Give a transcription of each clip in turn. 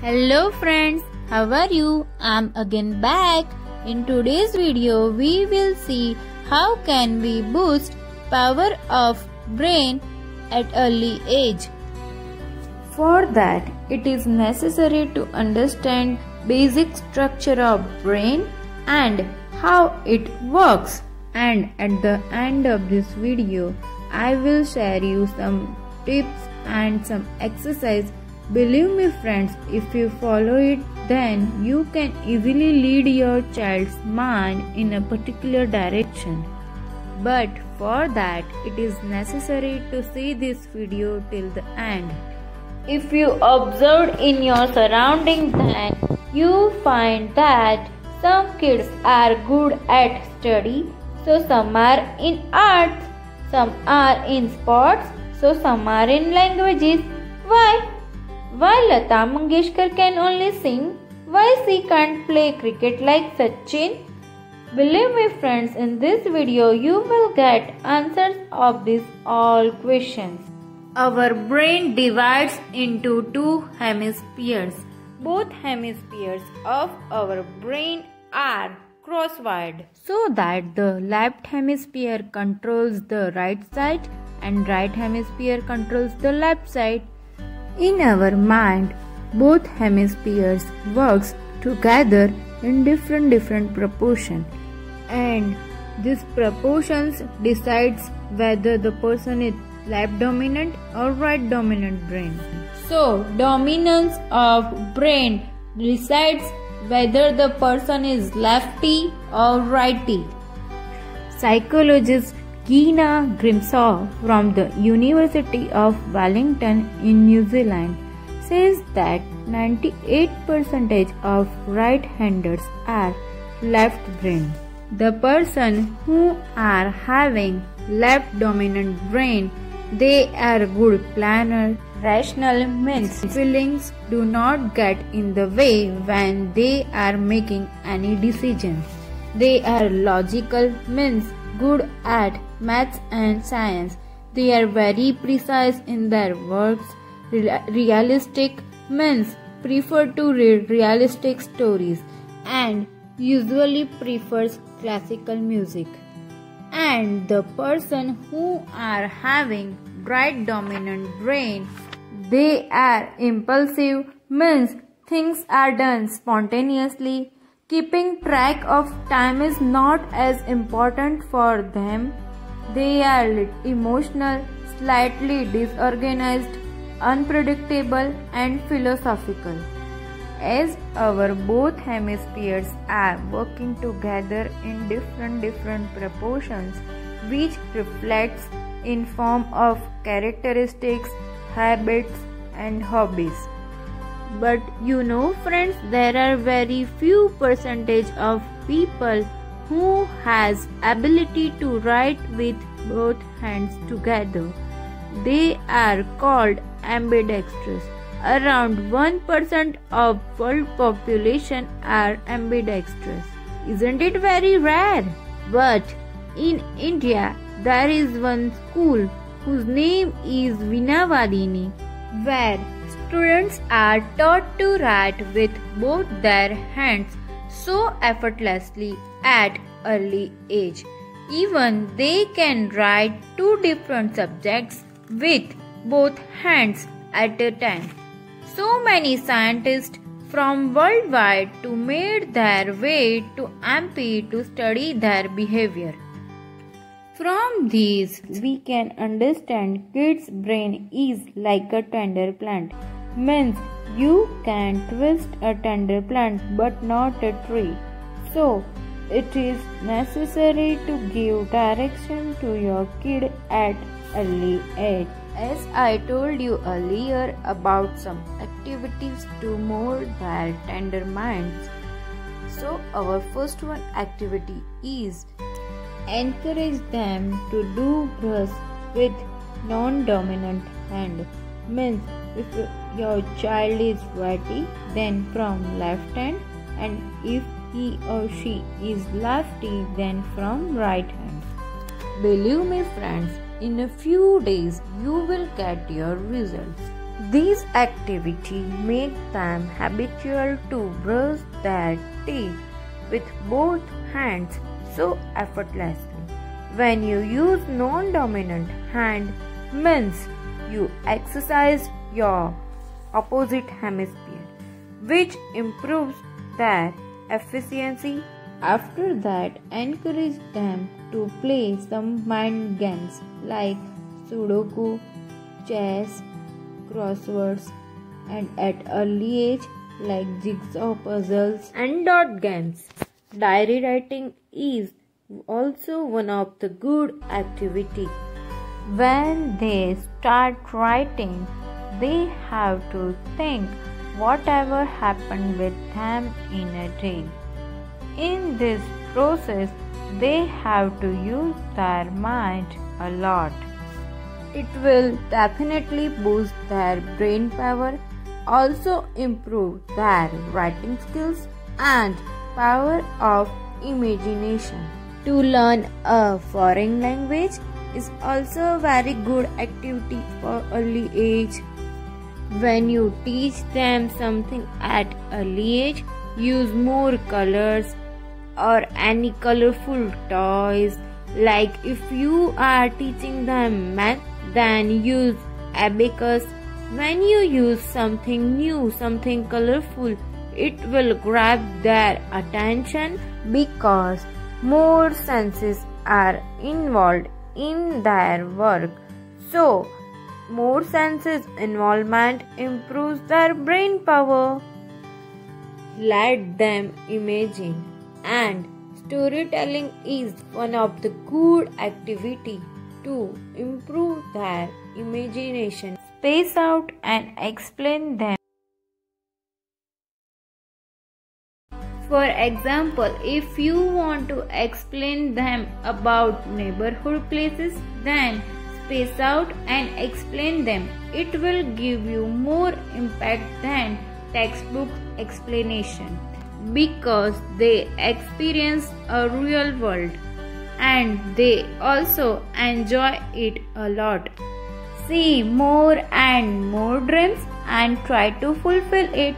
Hello friends, how are you? I'm again back. In today's video, we will see how can we boost power of brain at early age. For that, it is necessary to understand basic structure of brain and how it works. And at the end of this video, I will share you some tips and some exercise. Believe me friends, if you follow it, then you can easily lead your child's mind in a particular direction. But for that, it is necessary to see this video till the end. If you observe in your surroundings, then you find that some kids are good at study, so some are in arts, some are in sports, so some are in languages. Why? Why Lata Mangeshkar can only sing? Why she can't play cricket like Sachin? Believe me friends, in this video you will get answers of these all questions. Our brain divides into two hemispheres. Both hemispheres of our brain are crosswired, so that the left hemisphere controls the right side and right hemisphere controls the left side. In our mind, both hemispheres works together in different proportion, and these proportions decides whether the person is left dominant or right dominant brain. So, dominance of brain decides whether the person is lefty or righty. Psychologist Gina Grimshaw from the University of Wellington in New Zealand says that 98% of right-handers are left-brained. The person who are having left-dominant brain, they are good planner. Rational means feelings do not get in the way when they are making any decision. They are logical means good at maths and science. They are very precise in their works. Realistic means prefer to read realistic stories and usually prefers classical music. And the person who are having right dominant brain, they are impulsive means things are done spontaneously. Keeping track of time is not as important for them. They are emotional, slightly disorganized, unpredictable and philosophical. As our both hemispheres are working together in different proportions, which reflects in form of characteristics, habits and hobbies. But you know friends, there are very few percentage of people who has ability to write with both hands together. They are called ambidextrous. Around 1% of world population are ambidextrous. Isn't it very rare? But in India, there is one school whose name is Vinavadini, where students are taught to write with both their hands so effortlessly at early age. Even they can write two different subjects with both hands at a time. So many scientists from worldwide to made their way to MP to study their behavior. From these, we can understand kids' brain is like a tender plant. Means you can twist a tender plant but not a tree. So, it is necessary to give direction to your kid at early age. As I told you earlier about some activities to mold their tender minds. So, our first one activity is encourage them to do brush with non-dominant hand. Means if your child is righty, then from left hand, and if he or she is lefty, then from right hand. Believe me friends, in a few days you will get your results. This activity makes them habitual to brush their teeth with both hands so effortlessly. When you use non-dominant hand, means you exercise your opposite hemisphere, which improves their efficiency. After that, encourage them to play some mind games like Sudoku, chess, crosswords, and at early age like jigsaw puzzles and dot games. Diary writing is also one of the good activity. When they start writing, they have to think whatever happened with them in a day. In this process, they have to use their mind a lot. It will definitely boost their brain power, also improve their writing skills and power of imagination. To learn a foreign language is also a very good activity for early age. When you teach them something at early age, use more colors or any colorful toys. Like if you are teaching them math, then use abacus. When you use something new, something colorful, it will grab their attention because more senses are involved in their work. So, more senses involvement improves their brain power. Let them imagine, and storytelling is one of the good activity to improve their imagination. Space out and explain them. For example, if you want to explain them about neighborhood places, then space out and explain them. It will give you more impact than textbook explanation because they experience a real world and they also enjoy it a lot. See more and more dreams and try to fulfill it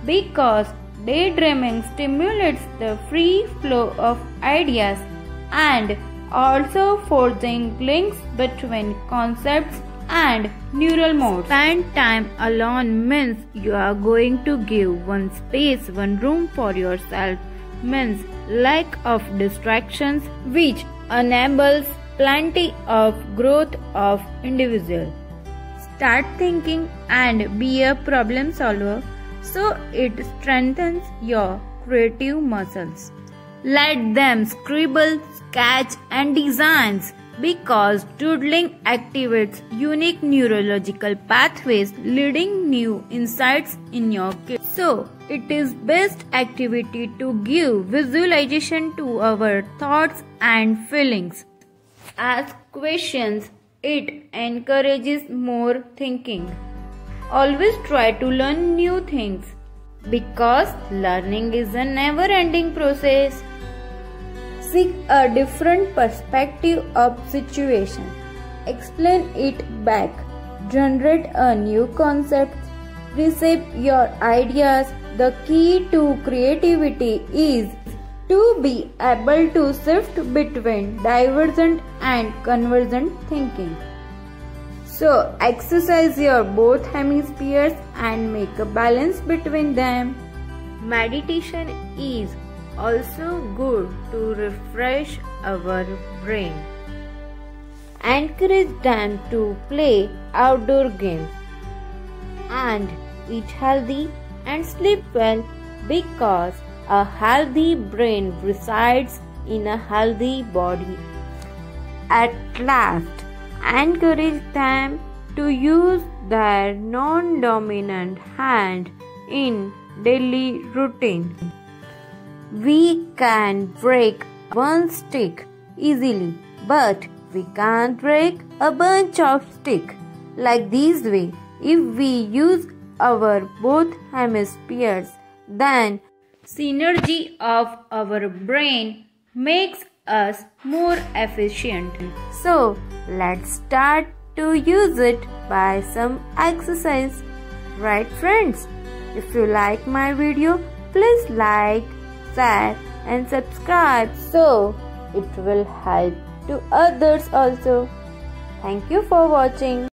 because daydreaming stimulates the free flow of ideas and also forging links between concepts and neural modes. Spend time alone means you are going to give one space, one room for yourself, means lack of distractions, which enables plenty of growth of individual. Start thinking and be a problem solver, so it strengthens your creative muscles. Let them scribble, sketch and designs because doodling activates unique neurological pathways leading new insights in your kids. So, it is best activity to give visualization to our thoughts and feelings. Ask questions. It encourages more thinking. Always try to learn new things because learning is a never-ending process. Seek a different perspective of situation. Explain it back. Generate a new concept. Reshape your ideas. The key to creativity is to be able to shift between divergent and convergent thinking. So, exercise your both hemispheres and make a balance between them. Meditation is also good to refresh our brain. Encourage them to play outdoor games and eat healthy and sleep well because a healthy brain resides in a healthy body. At last, encourage them to use their non-dominant hand in daily routine. We can break one stick easily, but we can't break a bunch of sticks. Like this way, if we use our both hemispheres, then synergy of our brain makes us more efficient. So, let's start to use it by some exercise. Right friends? If you like my video, please like, share and subscribe so it will help to others also. Thank you for watching.